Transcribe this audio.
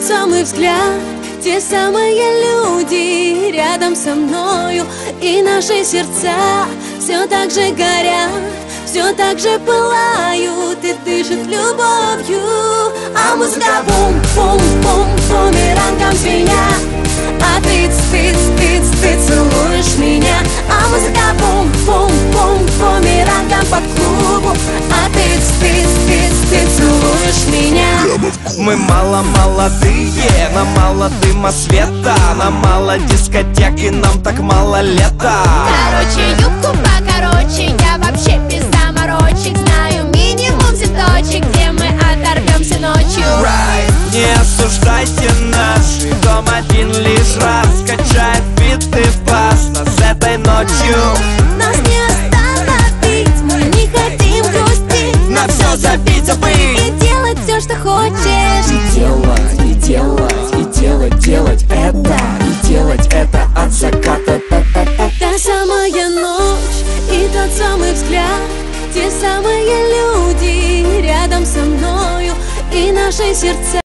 самый взгляд, те самые люди рядом со мною, и наши сердца все так же горят, все так же пылают и дышат любовью. А музыка бум-бум-бум бумерангом звенят, а ты целуешь меня. А музыка бум-бум-бум бумерангом по клубу, а ты целуешь меня. Мы мало молодые, нам мало дыма света, нам мало дискотек и нам так мало лета. Короче, юбку покороче, я вообще без заморочек. Знаю минимум цветочек, где мы оторвемся ночью. Не осуждайте нас, дом один лишь раз качает биты бас нас этой ночью. Нас не остановить, мы не хотим грустить, На все забить, забыть и делать все, что хочешь. И делать это, и делать это от заката. Та самая ночь и тот самый взгляд, те самые люди рядом со мною, и наши сердца